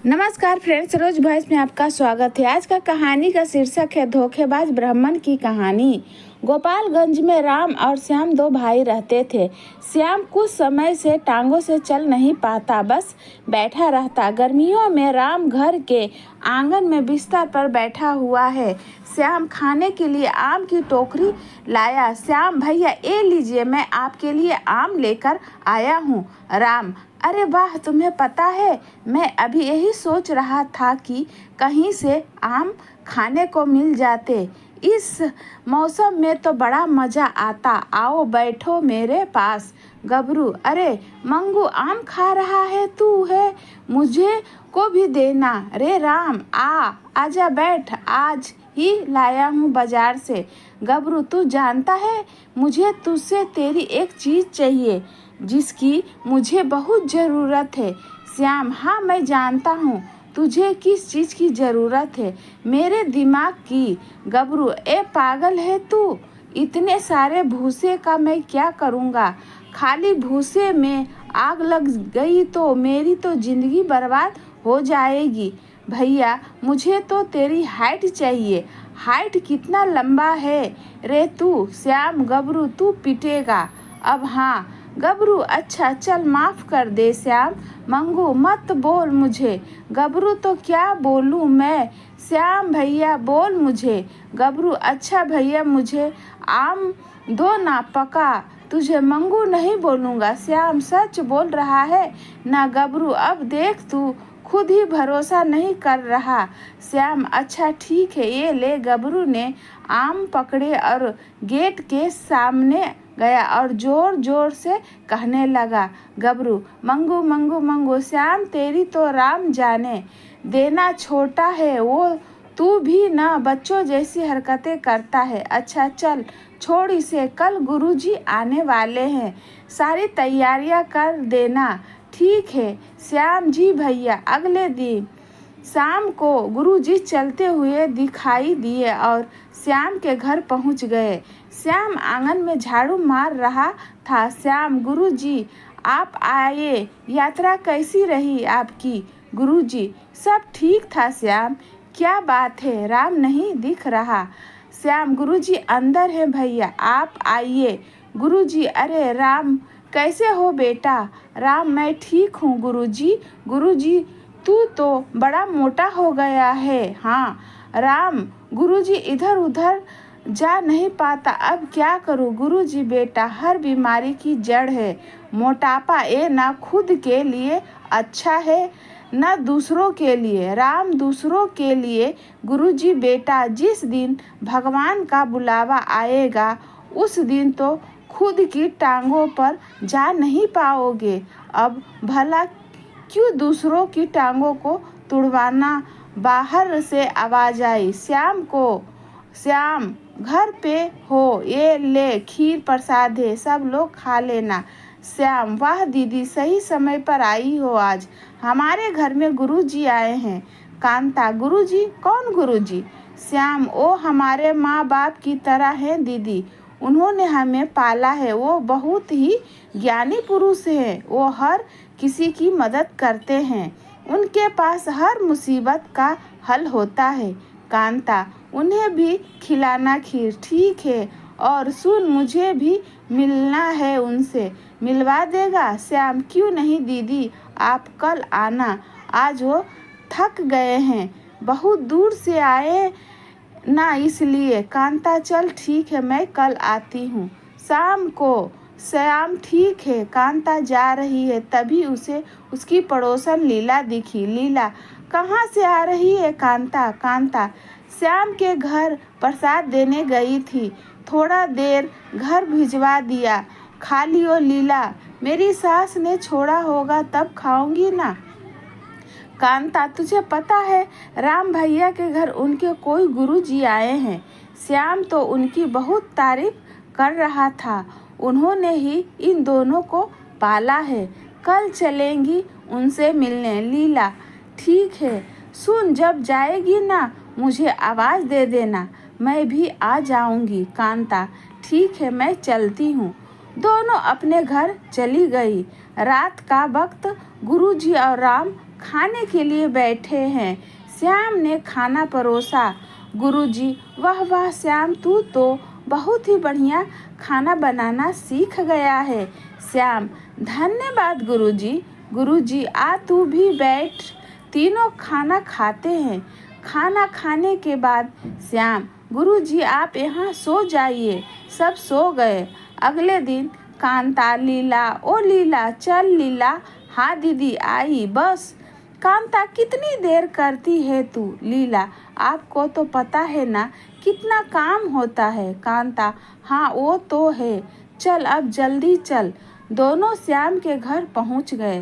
नमस्कार फ्रेंड्स, रोज वॉइस में आपका स्वागत है। आज का कहानी का शीर्षक है धोखेबाज ब्राह्मण की कहानी। गोपालगंज में राम और श्याम दो भाई रहते थे। श्याम कुछ समय से टांगों से चल नहीं पाता, बस बैठा रहता। गर्मियों में राम घर के आंगन में बिस्तर पर बैठा हुआ है। श्याम खाने के लिए आम की टोकरी लाया। श्याम भैया ये लीजिए, मैं आपके लिए आम लेकर आया हूँ। राम, अरे वाह, तुम्हें पता है मैं अभी यही सोच रहा था कि कहीं से आम खाने को मिल जाते। इस मौसम में तो बड़ा मज़ा आता। आओ बैठो मेरे पास। गबरू, अरे मंगू, आम खा रहा है तू है, मुझे को भी देना। रे राम, आजा बैठ, आज ही लाया हूँ बाजार से। गबरू, तू जानता है मुझे तुझसे तेरी एक चीज़ चाहिए जिसकी मुझे बहुत ज़रूरत है। श्याम, हाँ मैं जानता हूँ तुझे किस चीज़ की ज़रूरत है। मेरे दिमाग की। गबरू, ए पागल है तू, इतने सारे भूसे का मैं क्या करूँगा? खाली भूसे में आग लग गई तो मेरी तो ज़िंदगी बर्बाद हो जाएगी। भैया, मुझे तो तेरी हाइट चाहिए। हाइट कितना लंबा है रे तू? श्याम, गबरू तू पिटेगा अब। हाँ गबरू, अच्छा चल माफ़ कर दे श्याम। मंगू, मत बोल मुझे। गबरू, तो क्या बोलूँ मैं? श्याम भैया बोल मुझे। गबरू, अच्छा भैया मुझे आम दो ना, पका तुझे मंगू नहीं बोलूँगा। श्याम, सच बोल रहा है ना? गबरू, अब देख तू खुद ही भरोसा नहीं कर रहा। श्याम, अच्छा ठीक है, ये ले। गबरू ने आम पकड़े और गेट के सामने गया और ज़ोर ज़ोर से कहने लगा, गबरू, मंगू मंगू मंगू। श्याम, तेरी तो राम जाने देना छोटा है, वो तू भी ना बच्चों जैसी हरकतें करता है। अच्छा चल छोड़ इसे, कल गुरुजी आने वाले हैं, सारी तैयारियां कर देना। ठीक है श्याम जी भैया। अगले दिन शाम को गुरुजी चलते हुए दिखाई दिए और श्याम के घर पहुंच गए। श्याम आंगन में झाड़ू मार रहा था। श्याम, गुरुजी आप आए, यात्रा कैसी रही आपकी? गुरुजी, सब ठीक था। श्याम, क्या बात है, राम नहीं दिख रहा? श्याम, गुरुजी अंदर है भैया, आप आइए। गुरुजी, अरे राम कैसे हो बेटा? राम, मैं ठीक हूँ गुरुजी। गुरुजी, तू तो बड़ा मोटा हो गया है। हाँ राम, गुरुजी इधर उधर जा नहीं पाता, अब क्या करूँ? गुरुजी, बेटा हर बीमारी की जड़ है मोटापा। ये ना खुद के लिए अच्छा है न दूसरों के लिए। राम, दूसरों के लिए? गुरुजी बेटा, जिस दिन भगवान का बुलावा आएगा उस दिन तो खुद की टांगों पर जा नहीं पाओगे। अब भला क्यों दूसरों की टांगों को तुड़वाना? बाहर से आवाज़ आई, श्याम को। श्याम, घर पे हो? ये ले खीर प्रसाद है, सब लोग खा लेना। श्याम, वाह दीदी, सही समय पर आई हो आज, हमारे घर में गुरुजी आए हैं। कांता, गुरुजी? कौन गुरुजी? श्याम, ओ हमारे माँ बाप की तरह हैं दीदी, उन्होंने हमें पाला है, वो बहुत ही ज्ञानी पुरुष हैं, वो हर किसी की मदद करते हैं, उनके पास हर मुसीबत का हल होता है। कांता, उन्हें भी खिलाना खीर। ठीक है, और सुन, मुझे भी मिलना है उनसे, मिलवा देगा? श्याम, क्यों नहीं दीदी, आप कल आना, आज वो थक गए हैं, बहुत दूर से आए ना इसलिए। कांता, चल ठीक है, मैं कल आती हूँ शाम को। श्याम, ठीक है। कांता जा रही है तभी उसे उसकी पड़ोसन लीला दिखी। लीला, कहाँ से आ रही है कांता? कांता, श्याम के घर प्रसाद देने गई थी, थोड़ा देर घर भिजवा दिया, खा लियो। लीला, मेरी सास ने छोड़ा होगा तब खाऊंगी ना। कांता, तुझे पता है राम भैया के घर उनके कोई गुरुजी आए हैं, श्याम तो उनकी बहुत तारीफ कर रहा था, उन्होंने ही इन दोनों को पाला है, कल चलेंगी उनसे मिलने। लीला, ठीक है, सुन, जब जाएगी ना मुझे आवाज़ दे देना, मैं भी आ जाऊंगी। कांता, ठीक है, मैं चलती हूँ। दोनों अपने घर चली गई। रात का वक्त गुरुजी और राम खाने के लिए बैठे हैं। श्याम ने खाना परोसा। गुरुजी, वाह वाह श्याम, तू तो बहुत ही बढ़िया खाना बनाना सीख गया है। श्याम, धन्यवाद गुरुजी। गुरुजी, आ तू भी बैठ, तीनों खाना खाते हैं। खाना खाने के बाद श्याम, गुरुजी आप यहाँ सो जाइए। सब सो गए। अगले दिन कांता, लीला, ओ लीला चल लीला, हाँ दीदी आई बस। कांता, कितनी देर करती है तू? लीला, आपको तो पता है ना कितना काम होता है। कांता, हाँ वो तो है, चल अब जल्दी चल। दोनों श्याम के घर पहुंच गए।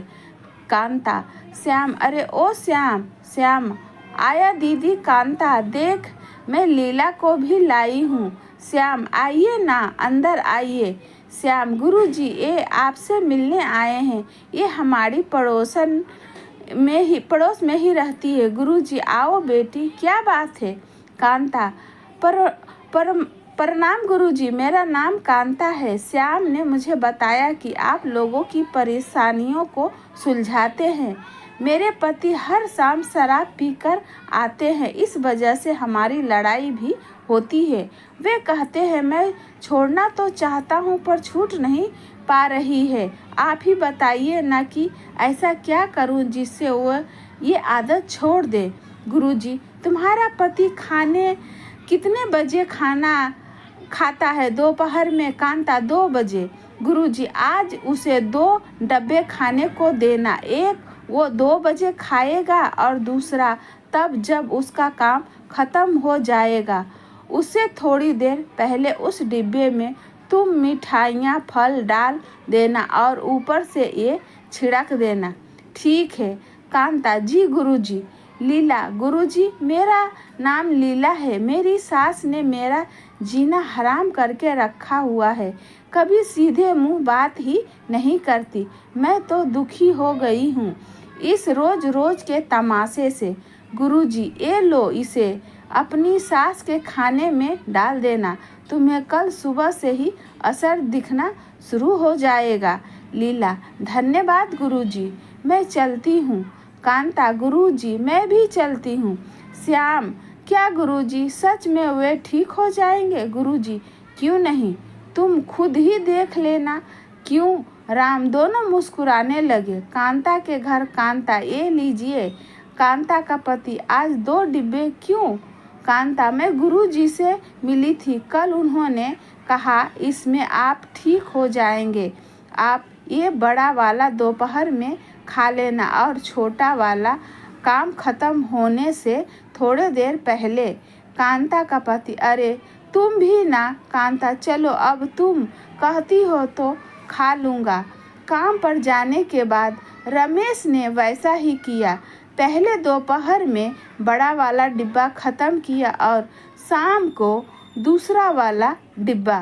कांता, श्याम, अरे ओ श्याम। श्याम, आया दीदी। कांता, देख मैं लीला को भी लाई हूँ। श्याम, आइए ना, अंदर आइए। श्याम, गुरुजी ये आपसे मिलने आए हैं। ये हमारी पड़ोस में ही रहती है। गुरुजी आओ बेटी, क्या बात है? कांता, प्रणाम गुरुजी, मेरा नाम कांता है। श्याम ने मुझे बताया कि आप लोगों की परेशानियों को सुलझाते हैं। मेरे पति हर शाम शराब पीकर आते हैं, इस वजह से हमारी लड़ाई भी होती है। वे कहते हैं मैं छोड़ना तो चाहता हूँ पर छूट नहीं पा रही है। आप ही बताइए ना कि ऐसा क्या करूँ जिससे वह ये आदत छोड़ दे। गुरुजी, तुम्हारा पति कितने बजे खाना खाता है? दोपहर में। कांता, 2 बजे। गुरुजी, आज उसे 2 डब्बे खाने को देना। एक वो 2 बजे खाएगा और दूसरा तब जब उसका काम खत्म हो जाएगा। उससे थोड़ी देर पहले उस डिब्बे में तुम मिठाइयाँ फल डाल देना और ऊपर से ये छिड़क देना। ठीक है। कांता, जी गुरुजी। लीला, गुरुजी मेरा नाम लीला है। मेरी सास ने मेरा जीना हराम करके रखा हुआ है। कभी सीधे मुंह बात ही नहीं करती। मैं तो दुखी हो गई हूँ इस रोज रोज के तमाशे से। गुरुजी, ये लो, इसे अपनी सास के खाने में डाल देना। तुम्हें कल सुबह से ही असर दिखना शुरू हो जाएगा। लीला, धन्यवाद गुरुजी, मैं चलती हूँ। कांता, गुरुजी मैं भी चलती हूँ। श्याम, क्या गुरुजी सच में वे ठीक हो जाएंगे? गुरुजी, क्यों नहीं, तुम खुद ही देख लेना। क्यों? राम दोनों मुस्कुराने लगे। कांता के घर। कांता, ये लीजिए। कांता का पति, आज 2 डिब्बे क्यों? कांता, मैं गुरुजी से मिली थी कल, उन्होंने कहा इसमें आप ठीक हो जाएंगे। आप ये बड़ा वाला दोपहर में खा लेना और छोटा वाला काम खत्म होने से थोड़े देर पहले। कांता का पति, अरे तुम भी ना। कांता, चलो अब तुम कहती हो तो खा लूँगा। काम पर जाने के बाद रमेश ने वैसा ही किया। पहले दोपहर में बड़ा वाला डिब्बा ख़त्म किया और शाम को दूसरा वाला डिब्बा।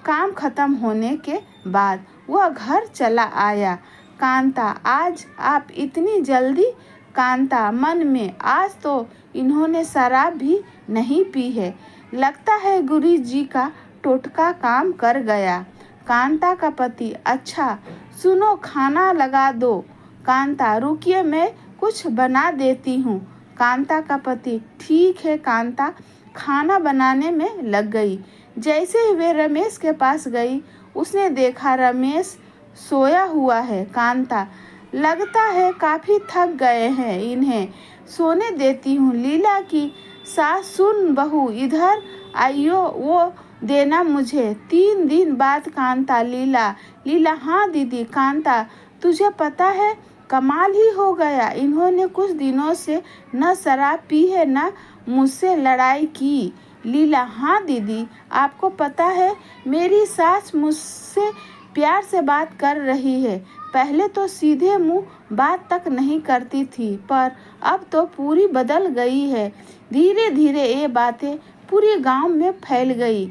काम ख़त्म होने के बाद वह घर चला आया। कांता, आज आप इतनी जल्दी? कांता मन में, आज तो इन्होंने शराब भी नहीं पी है। लगता है गुरु जी का टोटका काम कर गया। कांता का पति, अच्छा सुनो, खाना लगा दो। कांता, रुकिए मैं कुछ बना देती हूँ। कांता का पति, ठीक है। कांता खाना बनाने में लग गई। जैसे ही वे रमेश के पास गई, उसने देखा रमेश सोया हुआ है। कांता, लगता है काफ़ी थक गए हैं, इन्हें सोने देती हूँ। लीला की सास, सुन बहू, इधर आइयो, वो देना मुझे। 3 दिन बाद। कांता, लीला, हाँ दीदी। कांता, तुझे पता है कमाल ही हो गया, इन्होंने कुछ दिनों से न शराब पी है न मुझसे लड़ाई की। लीला, हाँ दीदी, आपको पता है मेरी सास मुझसे प्यार से बात कर रही है। पहले तो सीधे मुंह बात तक नहीं करती थी, पर अब तो पूरी बदल गई है। धीरे धीरे ये बातें पूरे गांव में फैल गई।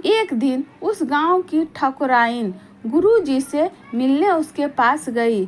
एक दिन उस गांव की ठकुराइन गुरुजी से मिलने उसके पास गई।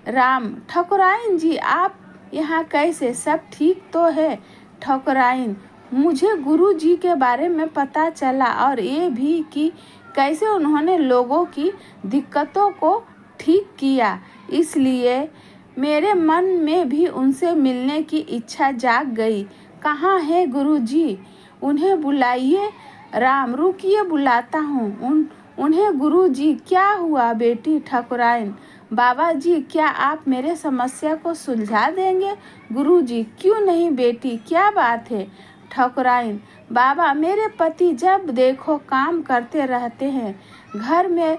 राम, ठकुराइन जी आप यहाँ कैसे? सब ठीक तो है? ठकुराइन, मुझे गुरुजी के बारे में पता चला और ये भी कि कैसे उन्होंने लोगों की दिक्कतों को ठीक किया, इसलिए मेरे मन में भी उनसे मिलने की इच्छा जाग गई। कहाँ है गुरुजी? उन्हें बुलाइए। राम, रुकिए, बुलाता हूँ उन्हें। गुरुजी, क्या हुआ बेटी? ठाकुराइन, बाबा जी, क्या आप मेरे समस्या को सुलझा देंगे? गुरुजी, क्यों नहीं बेटी, क्या बात है? ठाकुराइन, बाबा, मेरे पति जब देखो काम करते रहते हैं, घर में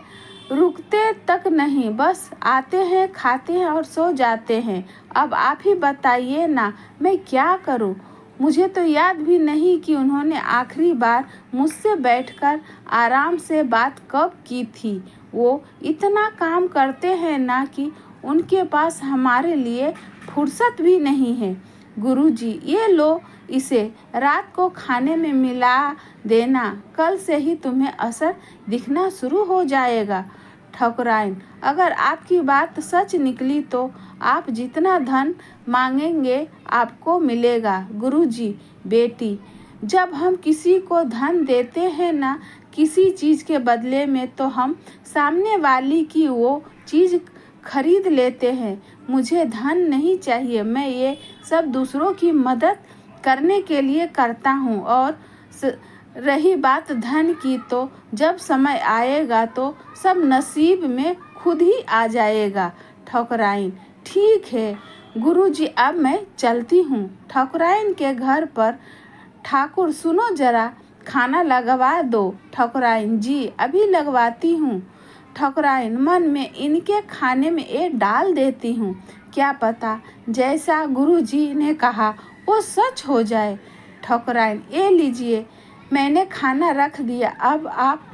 रुकते तक नहीं, बस आते हैं, खाते हैं और सो जाते हैं। अब आप ही बताइए ना, मैं क्या करूं? मुझे तो याद भी नहीं कि उन्होंने आखिरी बार मुझसे बैठकर आराम से बात कब की थी। वो इतना काम करते हैं ना कि उनके पास हमारे लिए फुर्सत भी नहीं है। गुरुजी, ये लो, इसे रात को खाने में मिला देना, कल से ही तुम्हें असर दिखना शुरू हो जाएगा। ठाकुराइन, अगर आपकी बात सच निकली तो आप जितना धन मांगेंगे आपको मिलेगा। गुरुजी, बेटी, जब हम किसी को धन देते हैं ना किसी चीज़ के बदले में, तो हम सामने वाली की वो चीज़ खरीद लेते हैं। मुझे धन नहीं चाहिए, मैं ये सब दूसरों की मदद करने के लिए करता हूँ। और रही बात धन की, तो जब समय आएगा तो सब नसीब में खुद ही आ जाएगा। ठाकुराइन, ठीक है गुरुजी, अब मैं चलती हूँ। ठाकुराइन के घर पर, ठाकुर सुनो जरा, खाना लगवा दो। ठाकुराइन, जी अभी लगवाती हूँ। ठाकुराइन मन में, इनके खाने में ये डाल देती हूँ, क्या पता जैसा गुरुजी ने कहा वो सच हो जाए। ठाकुराइन, ये लीजिए, मैंने खाना रख दिया, अब आप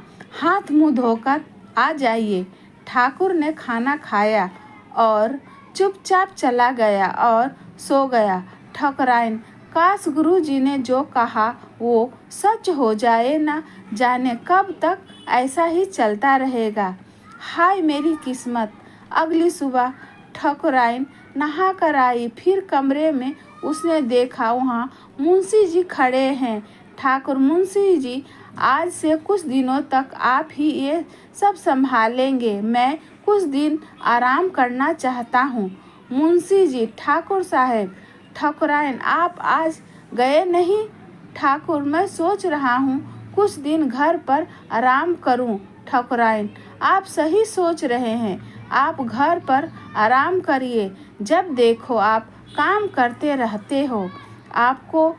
हाथ मुंह धोकर आ जाइए। ठाकुर ने खाना खाया और चुपचाप चला गया और सो गया। ठाकुराइन, काश गुरुजी ने जो कहा वो सच हो जाए, ना जाने कब तक ऐसा ही चलता रहेगा। हाय मेरी किस्मत। अगली सुबह ठाकुराइन नहा कर आई। फिर कमरे में उसने देखा वहाँ मुंशी जी खड़े हैं। ठाकुर, मुंशी जी, आज से कुछ दिनों तक आप ही ये सब संभालेंगे, मैं कुछ दिन आराम करना चाहता हूँ। मुंशी जी, ठाकुर साहब। ठाकुराइन, आप आज गए नहीं? ठाकुर, मैं सोच रहा हूँ कुछ दिन घर पर आराम करूँ। ठाकुराइन, आप सही सोच रहे हैं, आप घर पर आराम करिए। जब देखो आप काम करते रहते हो। आपको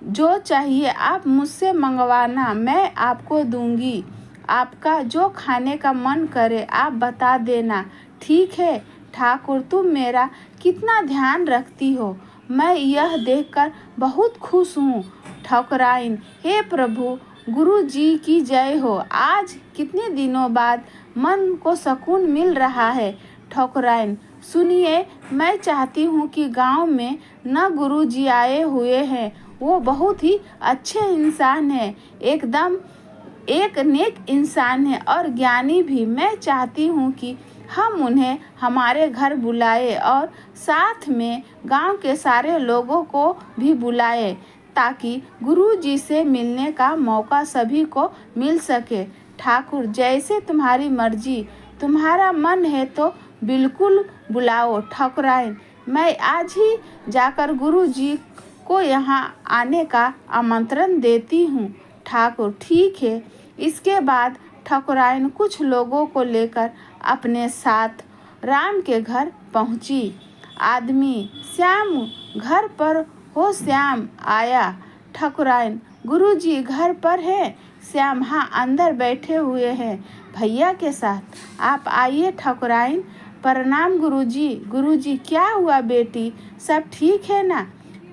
जो चाहिए आप मुझसे मंगवाना, मैं आपको दूंगी। आपका जो खाने का मन करे आप बता देना, ठीक है? ठाकुर, तुम मेरा कितना ध्यान रखती हो, मैं यह देखकर बहुत खुश हूँ। ठाकुराइन, हे प्रभु, गुरु जी की जय हो। आज कितने दिनों बाद मन को सुकून मिल रहा है। ठाकुराइन, सुनिए, मैं चाहती हूँ कि गांव में न गुरु जी आए हुए हैं, वो बहुत ही अच्छे इंसान हैं, एकदम एक नेक इंसान है और ज्ञानी भी। मैं चाहती हूँ कि हम उन्हें हमारे घर बुलाए और साथ में गांव के सारे लोगों को भी बुलाए, ताकि गुरु जी से मिलने का मौका सभी को मिल सके। ठाकुर, जैसे तुम्हारी मर्जी, तुम्हारा मन है तो बिल्कुल बुलाओ। ठाकुराइन, मैं आज ही जाकर गुरु जी को यहाँ आने का आमंत्रण देती हूँ। ठाकुर, ठीक है। इसके बाद ठाकुराइन कुछ लोगों को लेकर अपने साथ राम के घर पहुँची। आदमी, श्याम घर पर हो? श्याम आया। ठाकुराइन, गुरुजी घर पर है? श्याम, हाँ, अंदर बैठे हुए हैं भैया के साथ। आप आइए। ठाकुराइन, प्रणाम गुरुजी। गुरुजी, क्या हुआ बेटी, सब ठीक है ना?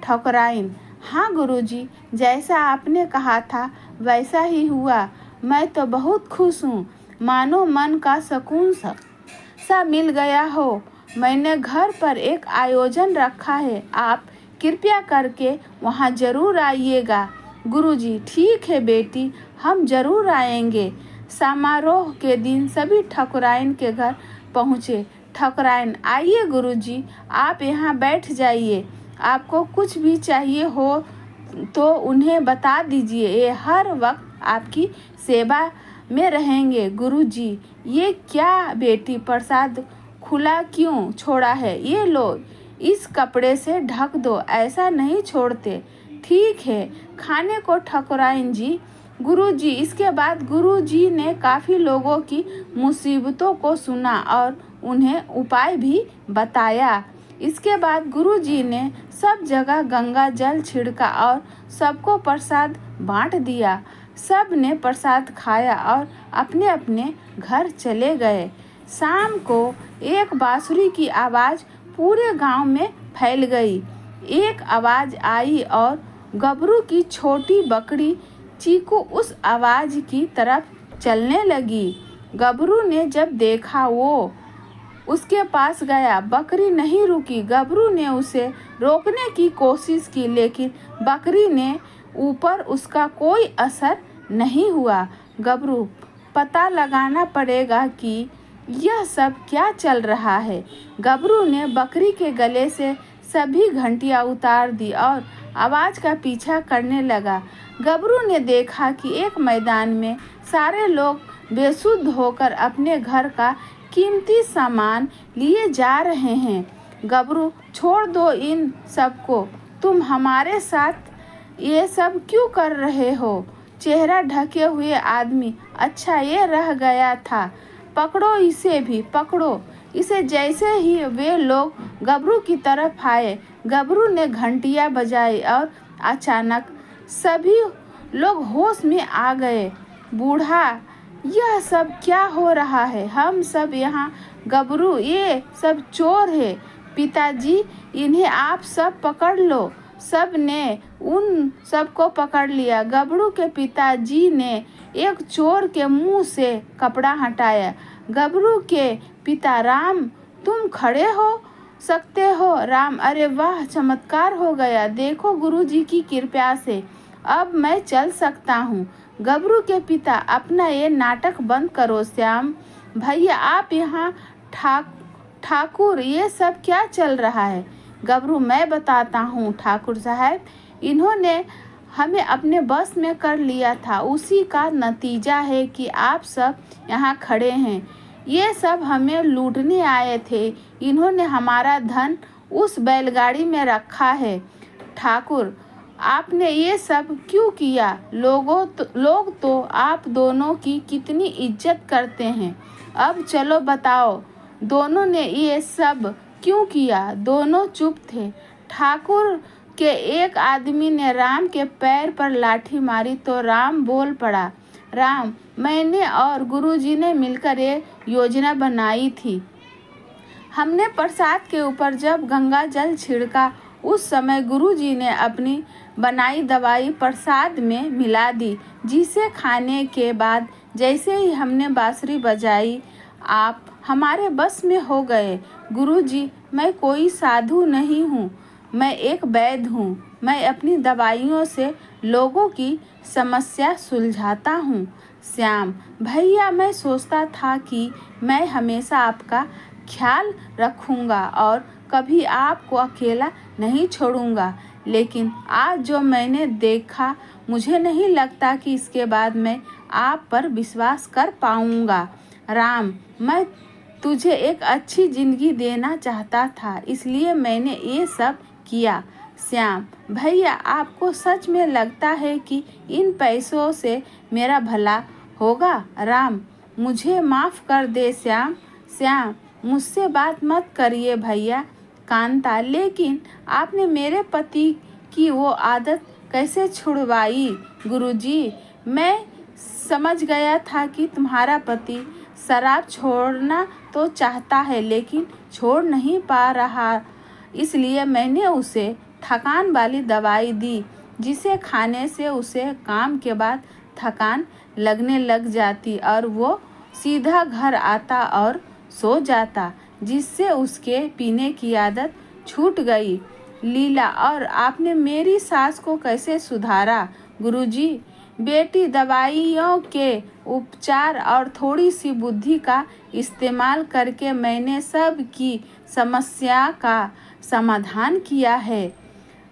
ठाकुराइन, हाँ गुरुजी, जैसा आपने कहा था वैसा ही हुआ। मैं तो बहुत खुश हूँ, मानो मन का सुकून सा मिल गया हो। मैंने घर पर एक आयोजन रखा है, आप कृपया करके वहाँ ज़रूर आइएगा। गुरुजी, ठीक है बेटी, हम ज़रूर आएंगे। समारोह के दिन सभी ठाकुराइन के घर पहुँचे। ठाकुराइन, आइए गुरुजी, आप यहाँ बैठ जाइए। आपको कुछ भी चाहिए हो तो उन्हें बता दीजिए, ये हर वक्त आपकी सेवा में रहेंगे। गुरुजी, ये क्या बेटी, प्रसाद खुला क्यों छोड़ा है? ये लो, इस कपड़े से ढक दो, ऐसा नहीं छोड़ते। ठीक है, खाने को ठाकुराइन जी। गुरुजी। इसके बाद गुरुजी ने काफ़ी लोगों की मुसीबतों को सुना और उन्हें उपाय भी बताया। इसके बाद गुरुजी ने सब जगह गंगा जल छिड़का और सबको प्रसाद बांट दिया। सब ने प्रसाद खाया और अपने अपने घर चले गए। शाम को एक बांसुरी की आवाज़ पूरे गांव में फैल गई। एक आवाज़ आई और गबरू की छोटी बकरी चीकू उस आवाज़ की तरफ चलने लगी। गबरू ने जब देखा वो उसके पास गया। बकरी नहीं रुकी। गबरू ने उसे रोकने की कोशिश की, लेकिन बकरी ने ऊपर उसका कोई असर नहीं हुआ। गबरू, पता लगाना पड़ेगा कि यह सब क्या चल रहा है। गबरू ने बकरी के गले से सभी घंटियां उतार दी और आवाज़ का पीछा करने लगा। गबरू ने देखा कि एक मैदान में सारे लोग बेसुध होकर अपने घर का कीमती सामान लिए जा रहे हैं। गबरू, छोड़ दो इन सबको, तुम हमारे साथ ये सब क्यों कर रहे हो? चेहरा ढके हुए आदमी, अच्छा ये रह गया था, पकड़ो इसे भी, पकड़ो इसे। जैसे ही वे लोग गबरू की तरफ आए, गबरू ने घंटियां बजाई और अचानक सभी लोग होश में आ गए। बूढ़ा, यह सब क्या हो रहा है? हम सब यहाँ। गबरू, ये सब चोर है। पिताजी, इन्हें आप सब पकड़ लो। सब ने उन सबको पकड़ लिया। गबरू के पिताजी ने एक चोर के मुंह से कपड़ा हटाया। गबरू के पिता, राम, तुम खड़े हो सकते हो? राम, अरे वाह, चमत्कार हो गया, देखो गुरुजी की कृपा से अब मैं चल सकता हूँ। गबरू के पिता, अपना ये नाटक बंद करो। श्याम भैया, आप यहाँ ठाकुर, ये सब क्या चल रहा है? गबरू, मैं बताता हूँ ठाकुर साहब, इन्होंने हमें अपने बस में कर लिया था, उसी का नतीजा है कि आप सब यहाँ खड़े हैं। ये सब हमें लूटने आए थे। इन्होंने हमारा धन उस बैलगाड़ी में रखा है। ठाकुर, आपने ये सब क्यों किया? लोग तो आप दोनों की कितनी इज्जत करते हैं। अब चलो बताओ, दोनों ने ये सब क्यों किया? दोनों चुप थे। ठाकुर के एक आदमी ने राम के पैर पर लाठी मारी तो राम बोल पड़ा, राम, मैंने और गुरुजी ने मिलकर ये योजना बनाई थी। हमने प्रसाद के ऊपर जब गंगा जल छिड़का, उस समय गुरुजी ने अपनी बनाई दवाई प्रसाद में मिला दी, जिसे खाने के बाद जैसे ही हमने बांसुरी बजाई, आप हमारे बस में हो गए। गुरुजी, मैं कोई साधु नहीं हूँ, मैं एक वैद्य हूँ। मैं अपनी दवाइयों से लोगों की समस्या सुलझाता हूँ। श्याम भैया, मैं सोचता था कि मैं हमेशा आपका ख्याल रखूँगा और कभी आपको अकेला नहीं छोड़ूंगा, लेकिन आज जो मैंने देखा, मुझे नहीं लगता कि इसके बाद मैं आप पर विश्वास कर पाऊंगा। राम, मैं तुझे एक अच्छी ज़िंदगी देना चाहता था, इसलिए मैंने ये सब किया। श्याम भैया, आपको सच में लगता है कि इन पैसों से मेरा भला होगा? राम, मुझे माफ़ कर दे श्याम। श्याम, मुझसे बात मत करिए भैया। कांता, लेकिन आपने मेरे पति की वो आदत कैसे छुड़वाई? गुरुजी, मैं समझ गया था कि तुम्हारा पति शराब छोड़ना तो चाहता है, लेकिन छोड़ नहीं पा रहा, इसलिए मैंने उसे थकान वाली दवाई दी, जिसे खाने से उसे काम के बाद थकान लगने लग जाती और वो सीधा घर आता और सो जाता, जिससे उसके पीने की आदत छूट गई। लीला, और आपने मेरी सास को कैसे सुधारा? गुरुजी, बेटी, दवाइयों के उपचार और थोड़ी सी बुद्धि का इस्तेमाल करके मैंने सब की समस्या का समाधान किया है।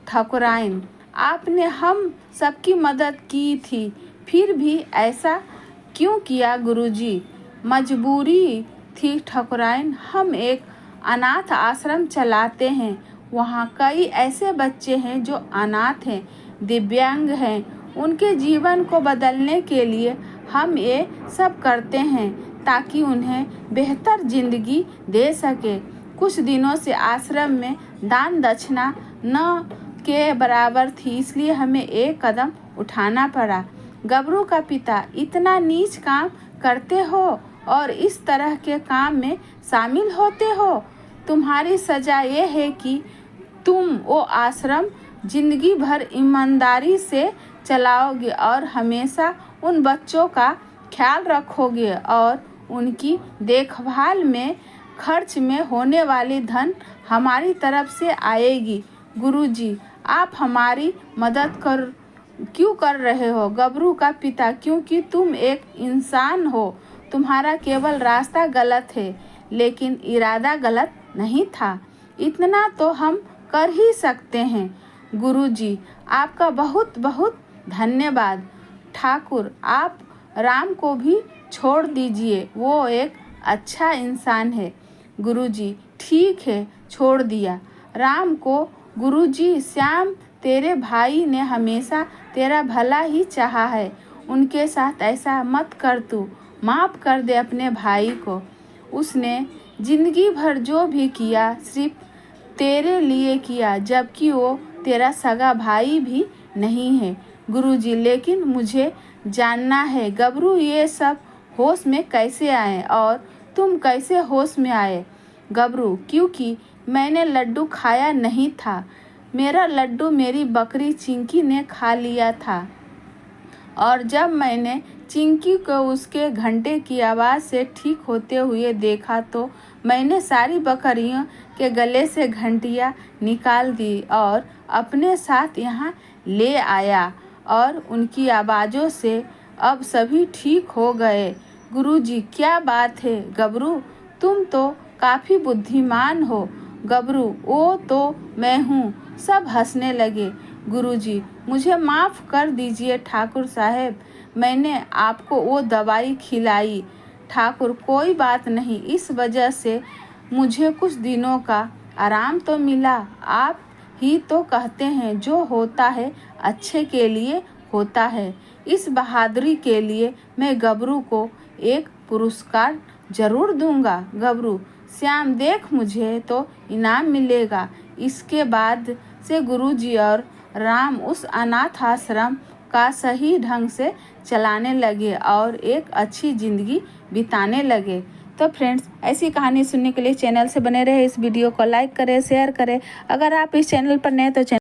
ठाकुराइन, आपने हम सबकी मदद की थी, फिर भी ऐसा क्यों किया? गुरुजी, मजबूरी थी ठाकुराइन, हम एक अनाथ आश्रम चलाते हैं। वहाँ कई ऐसे बच्चे हैं जो अनाथ हैं, दिव्यांग हैं। उनके जीवन को बदलने के लिए हम ये सब करते हैं ताकि उन्हें बेहतर ज़िंदगी दे सके। कुछ दिनों से आश्रम में दान दक्षिणा न के बराबर थी, इसलिए हमें एक कदम उठाना पड़ा। गबरू का पिता, इतना नीच काम करते हो और इस तरह के काम में शामिल होते हो। तुम्हारी सज़ा ये है कि तुम वो आश्रम जिंदगी भर ईमानदारी से चलाओगे और हमेशा उन बच्चों का ख्याल रखोगे और उनकी देखभाल में खर्च में होने वाली धन हमारी तरफ से आएगी। गुरुजी, आप हमारी मदद क्यों कर रहे हो? गबरू का पिता, क्योंकि तुम एक इंसान हो। तुम्हारा केवल रास्ता गलत है, लेकिन इरादा गलत नहीं था। इतना तो हम कर ही सकते हैं। गुरुजी, आपका बहुत बहुत धन्यवाद। ठाकुर, आप राम को भी छोड़ दीजिए, वो एक अच्छा इंसान है। गुरुजी, ठीक है, छोड़ दिया राम को। गुरुजी, श्याम तेरे भाई ने हमेशा तेरा भला ही चाहा है। उनके साथ ऐसा मत कर, तू माफ़ कर दे अपने भाई को। उसने ज़िंदगी भर जो भी किया सिर्फ तेरे लिए किया, जबकि वो तेरा सगा भाई भी नहीं है। गुरुजी, लेकिन मुझे जानना है गबरू, ये सब होश में कैसे आए और तुम कैसे होश में आए? गबरू, क्योंकि मैंने लड्डू खाया नहीं था। मेरा लड्डू मेरी बकरी चिंकी ने खा लिया था और जब मैंने चिंकी को उसके घंटे की आवाज़ से ठीक होते हुए देखा तो मैंने सारी बकरियों के गले से घंटियाँ निकाल दी और अपने साथ यहाँ ले आया और उनकी आवाज़ों से अब सभी ठीक हो गए। गुरुजी, क्या बात है गबरू, तुम तो काफ़ी बुद्धिमान हो। गबरू, वो तो मैं हूँ। सब हंसने लगे। गुरुजी, मुझे माफ़ कर दीजिए ठाकुर साहब, मैंने आपको वो दवाई खिलाई। ठाकुर, कोई बात नहीं, इस वजह से मुझे कुछ दिनों का आराम तो मिला। आप ही तो कहते हैं जो होता है अच्छे के लिए होता है। इस बहादुरी के लिए मैं गबरू को एक पुरस्कार ज़रूर दूंगा। गबरू, श्याम देख, मुझे तो इनाम मिलेगा। इसके बाद से गुरुजी और राम उस अनाथ आश्रम का सही ढंग से चलाने लगे और एक अच्छी ज़िंदगी बिताने लगे। तो फ्रेंड्स, ऐसी कहानी सुनने के लिए चैनल से बने रहे। इस वीडियो को लाइक करें, शेयर करें। अगर आप इस चैनल पर नए तो